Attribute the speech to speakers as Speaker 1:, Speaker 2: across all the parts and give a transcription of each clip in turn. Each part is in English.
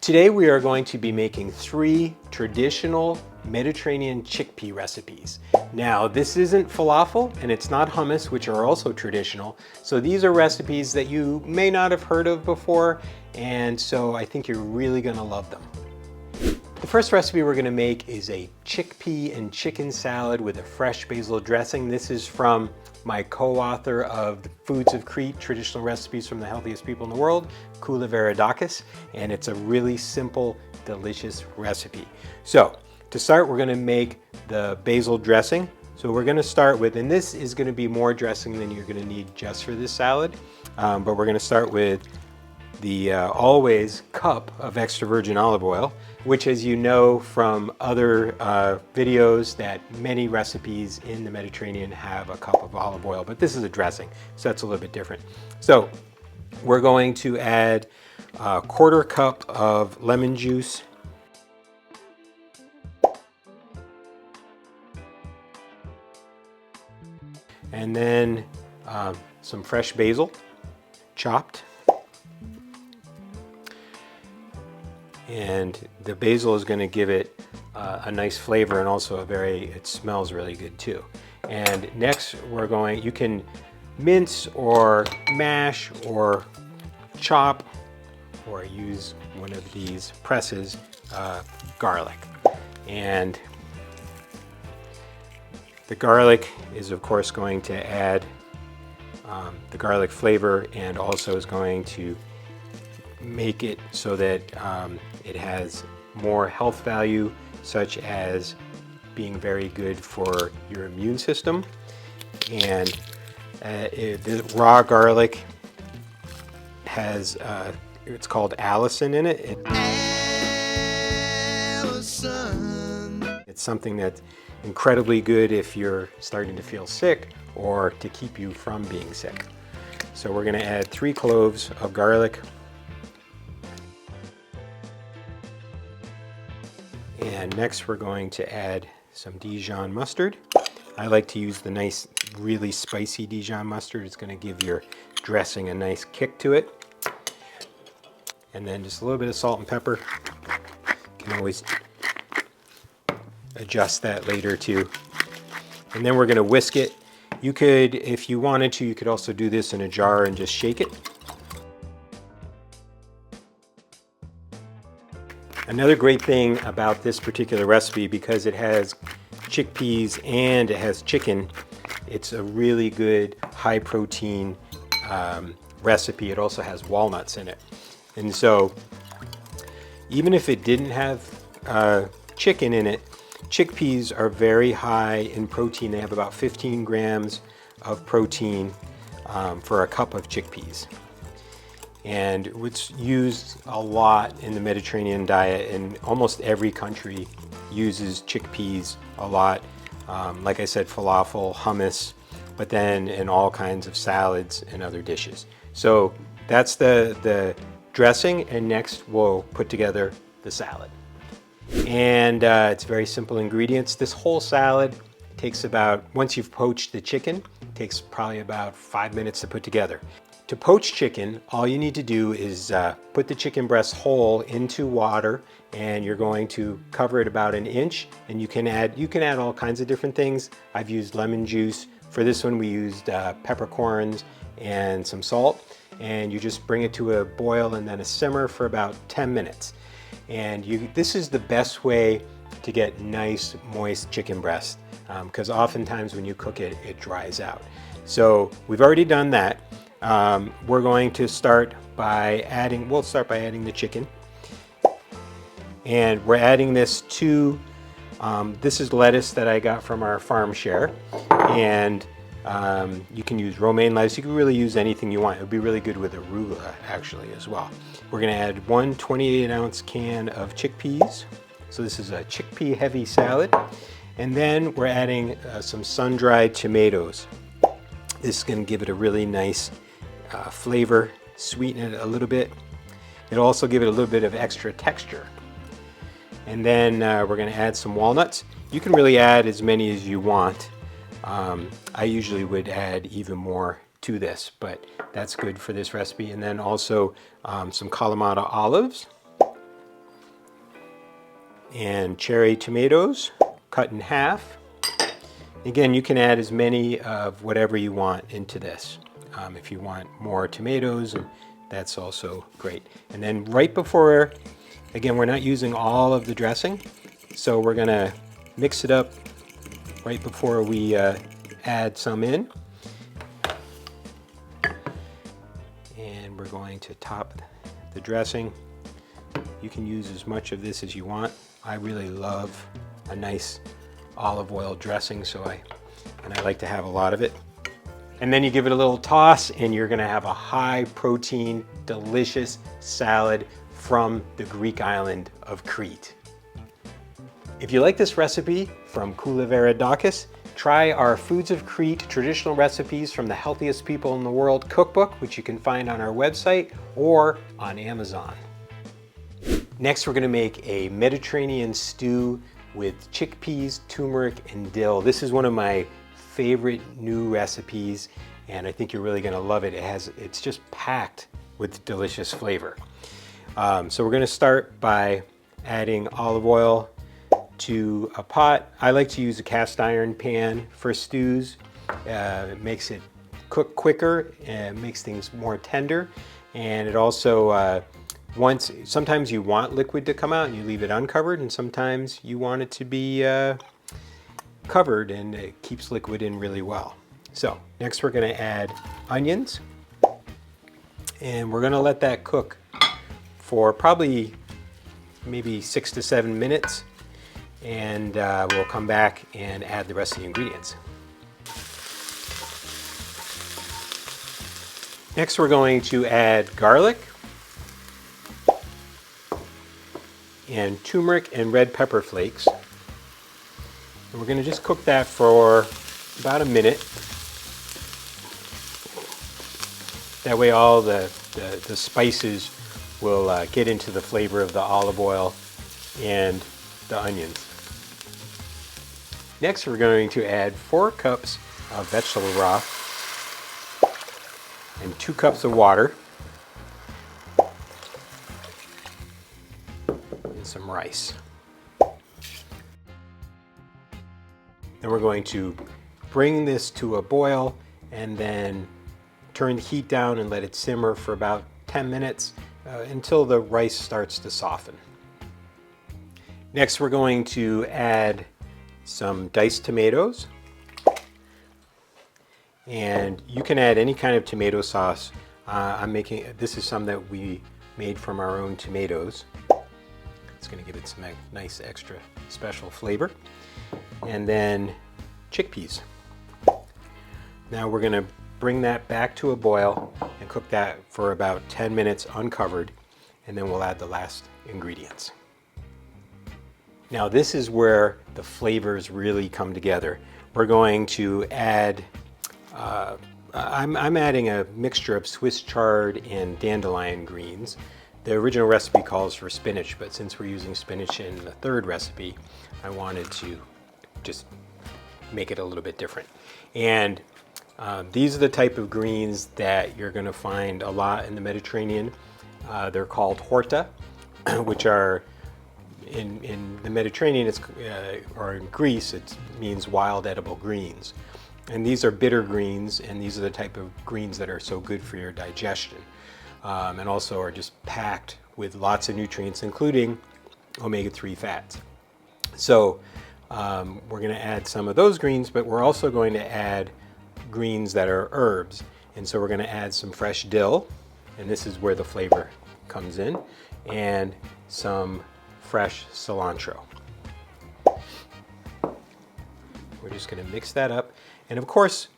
Speaker 1: Today we are going to be making 3 traditional Mediterranean chickpea recipes. Now this isn't falafel and it's not hummus, which are also traditional. So these are recipes that you may not have heard of before, and so I think you're really gonna love them. The first recipe we're gonna make is a chickpea and chicken salad with a fresh basil dressing. This is from my co-author of the Foods of Crete, Traditional Recipes from the Healthiest People in the World, Kula Varadakis, and it's a really simple, delicious recipe. So, to start, we're gonna make the basil dressing. So we're gonna start with, and this is gonna be more dressing than you're gonna need just for this salad, but we're gonna start with the always cup of extra virgin olive oil, which, as you know from other videos, that many recipes in the Mediterranean have a cup of olive oil, but this is a dressing, so that's a little bit different. So we're going to add a 1/4 cup of lemon juice, and then some fresh basil, chopped. And the basil is going to give it a nice flavor, and also it smells really good too. And next you can mince or mash or chop or use one of these presses, garlic. And the garlic is of course going to add the garlic flavor, and also is going to make it so that it has more health value, such as being very good for your immune system. And the raw garlic has, it's called allicin in it. It's something that's incredibly good if you're starting to feel sick or to keep you from being sick. So we're going to add 3 cloves of garlic. And next we're going to add some Dijon mustard. I like to use the nice, really spicy Dijon mustard. It's going to give your dressing a nice kick to it. And then just a little bit of salt and pepper. You can always adjust that later too. And then we're going to whisk it. You could, if you wanted to, you could also do this in a jar and just shake it. Another great thing about this particular recipe, because it has chickpeas and it has chicken, it's a really good high protein recipe. It also has walnuts in it. And so even if it didn't have chicken in it, chickpeas are very high in protein. They have about 15 grams of protein for a cup of chickpeas. And it's used a lot in the Mediterranean diet, and almost every country uses chickpeas a lot. Like I said, falafel, hummus, but then in all kinds of salads and other dishes. So that's the dressing, and next we'll put together the salad. And it's very simple ingredients. This whole salad takes about, once you've poached the chicken, takes probably about 5 minutes to put together. To poach chicken, all you need to do is put the chicken breast whole into water, and you're going to cover it about 1 inch. And you can add all kinds of different things. I've used lemon juice. For this one, we used peppercorns and some salt. And you just bring it to a boil and then a simmer for about 10 minutes. And this is the best way to get nice, moist chicken breast, because oftentimes when you cook it, it dries out. So we've already done that. We're going to start by adding the chicken. And we're adding this to, this is lettuce that I got from our farm share. And you can use romaine lettuce. You can really use anything you want. It would be really good with arugula, actually, as well. We're going to add 1 28-ounce can of chickpeas. So this is a chickpea heavy salad. And then we're adding some sun-dried tomatoes. This is going to give it a really nice flavor, sweeten it a little bit. It'll also give it a little bit of extra texture. And then we're going to add some walnuts. You can really add as many as you want. I usually would add even more to this, but that's good for this recipe. And then also some Kalamata olives. and cherry tomatoes cut in half. Again, you can add as many of whatever you want into this. If you want more tomatoes, that's also great. And then right before, again, we're not using all of the dressing, so we're gonna mix it up right before we add some in. And we're going to top the dressing. You can use as much of this as you want. I really love a nice olive oil dressing, and I like to have a lot of it. And then you give it a little toss and you're gonna have a high protein, delicious salad from the Greek island of Crete. If you like this recipe from Koulivaradakis, try our Foods of Crete traditional recipes from the Healthiest People in the World cookbook, which you can find on our website or on Amazon. Next, we're gonna make a Mediterranean stew with chickpeas, turmeric, and dill. This is one of my favorite new recipes, and I think you're really gonna love it. It's just packed with delicious flavor. So we're gonna start by adding olive oil to a pot. I like to use a cast iron pan for stews. It makes it cook quicker and makes things more tender, and it also sometimes you want liquid to come out and you leave it uncovered, and sometimes you want it to be covered and it keeps liquid in really well. So next we're going to add onions, and we're going to let that cook for probably maybe 6 to 7 minutes, and we'll come back and add the rest of the ingredients. Next we're going to add garlic and turmeric and red pepper flakes. And we're going to just cook that for about a minute. That way all the spices will get into the flavor of the olive oil and the onions. Next we're going to add 4 cups of vegetable broth and 2 cups of water and some rice. Then we're going to bring this to a boil and then turn the heat down and let it simmer for about 10 minutes until the rice starts to soften. Next we're going to add some diced tomatoes, and you can add any kind of tomato sauce. This is some that we made from our own tomatoes. It's going to give it some nice extra special flavor. And then chickpeas. Now we're going to bring that back to a boil and cook that for about 10 minutes uncovered, and then we'll add the last ingredients. Now this is where the flavors really come together. We're going to add, I'm adding a mixture of Swiss chard and dandelion greens. The original recipe calls for spinach, but since we're using spinach in the third recipe, I wanted to just make it a little bit different. And these are the type of greens that you're going to find a lot in the Mediterranean. They're called horta, which are in the Mediterranean, or in Greece, it means wild edible greens. And these are bitter greens, and these are the type of greens that are so good for your digestion, and also are just packed with lots of nutrients, including omega-3 fats. So we're going to add some of those greens, but we're also going to add greens that are herbs. And so we're going to add some fresh dill, and this is where the flavor comes in, and some fresh cilantro. We're just going to mix that up. And of course,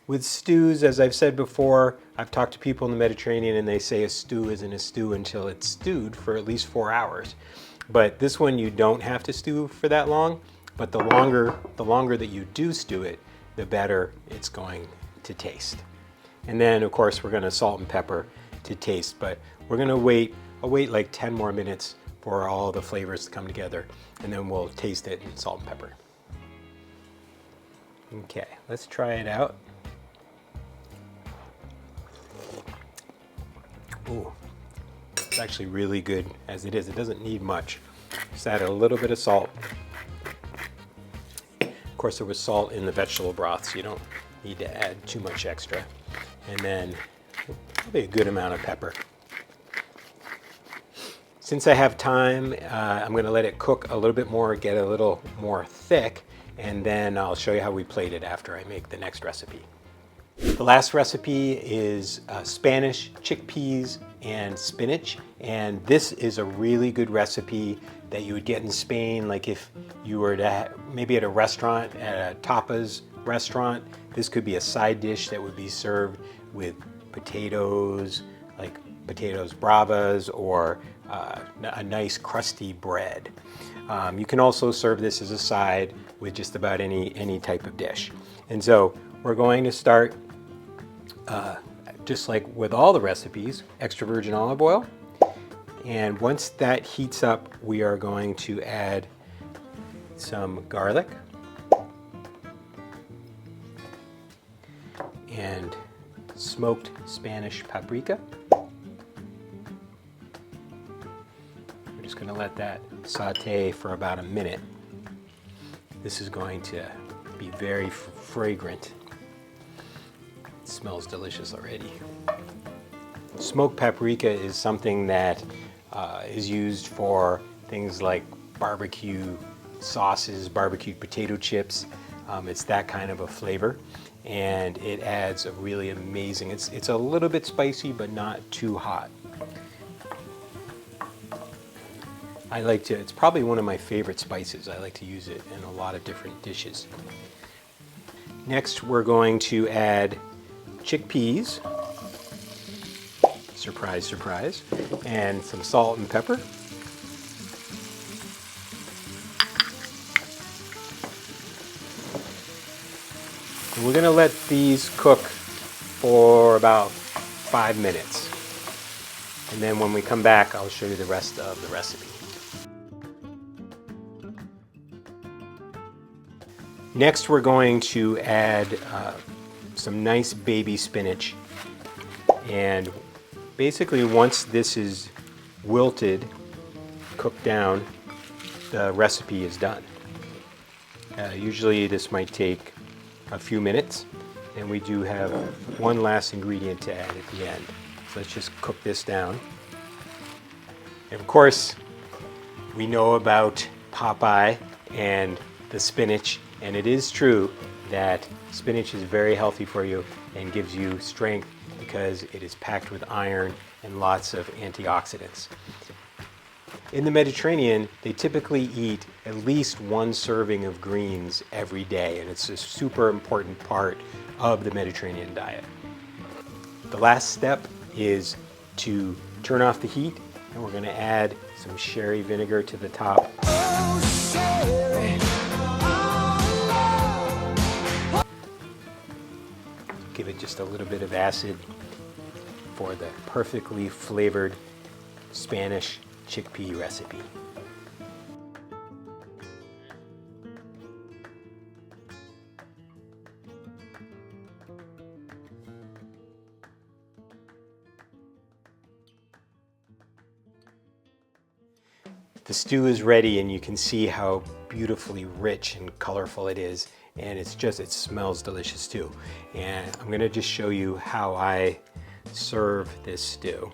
Speaker 1: with stews, as I've said before, I've talked to people in the Mediterranean and they say a stew isn't a stew until it's stewed for at least 4 hours. But this one you don't have to stew for that long, but the longer that you do stew it, the better it's going to taste. And then of course we're going to salt and pepper to taste, but we're going to wait like 10 more minutes for all the flavors to come together, and then we'll taste it in salt and pepper. Okay, let's try it out. Ooh, it's actually really good as it is. It doesn't need much. Just add a little bit of salt. Of course, there was salt in the vegetable broth, so you don't need to add too much extra. And then probably a good amount of pepper. Since I have time, I'm going to let it cook a little bit more, get a little more thick, and then I'll show you how we plate it after I make the next recipe. The last recipe is Spanish chickpeas and spinach, and this is a really good recipe that you would get in Spain, like if you were to maybe at a restaurant, at a tapas restaurant. This could be a side dish that would be served with potatoes, like potatoes bravas, or a nice crusty bread. You can also serve this as a side with just about any type of dish. And so we're going to start, just like with all the recipes, extra virgin olive oil. And once that heats up, we are going to add some garlic and smoked Spanish paprika. We're just going to let that saute for about a minute. This is going to be very fragrant. It smells delicious already. Smoked paprika is something that is used for things like barbecue sauces, barbecued potato chips. It's that kind of a flavor, and it adds a really amazing, it's a little bit spicy but not too hot. It's probably one of my favorite spices. I like to use it in a lot of different dishes. Next, we're going to add chickpeas. Surprise, surprise. And some salt and pepper. And we're going to let these cook for about 5 minutes. And then when we come back, I'll show you the rest of the recipe. Next, we're going to add some nice baby spinach. And basically, once this is wilted, cooked down, the recipe is done. Usually this might take a few minutes, and we do have one last ingredient to add at the end. So let's just cook this down. And of course, we know about Popeye and the spinach, and it is true that spinach is very healthy for you and gives you strength because it is packed with iron and lots of antioxidants. In the Mediterranean, they typically eat at least one serving of greens every day, and it's a super important part of the Mediterranean diet. The last step is to turn off the heat, and we're going to add some sherry vinegar to the top. Give it just a little bit of acid for the perfectly flavored Spanish chickpea recipe. The stew is ready, and you can see how beautifully rich and colorful it is, and it smells delicious too. And I'm going to just show you how I serve this stew.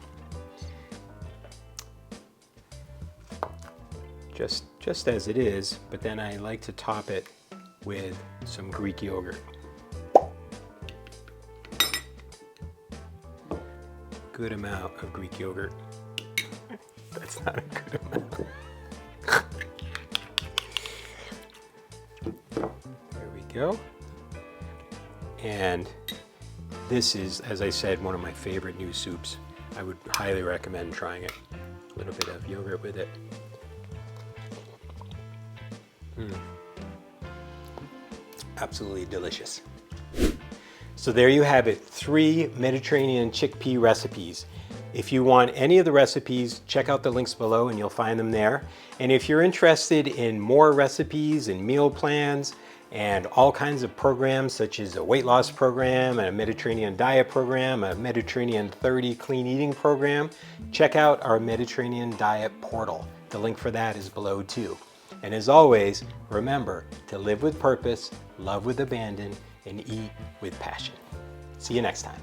Speaker 1: Just as it is, but then I like to top it with some Greek yogurt. Good amount of Greek yogurt. That's not a good amount. There we go. And this is, as I said, one of my favorite new soups. I would highly recommend trying it. A little bit of yogurt with it. Absolutely delicious. So there you have it, 3 Mediterranean chickpea recipes. If you want any of the recipes, check out the links below and you'll find them there. And if you're interested in more recipes and meal plans and all kinds of programs, such as a weight loss program, and a Mediterranean diet program, a Mediterranean 30 clean eating program, check out our Mediterranean diet portal. The link for that is below too. And as always, remember to live with purpose, love with abandon, and eat with passion. See you next time.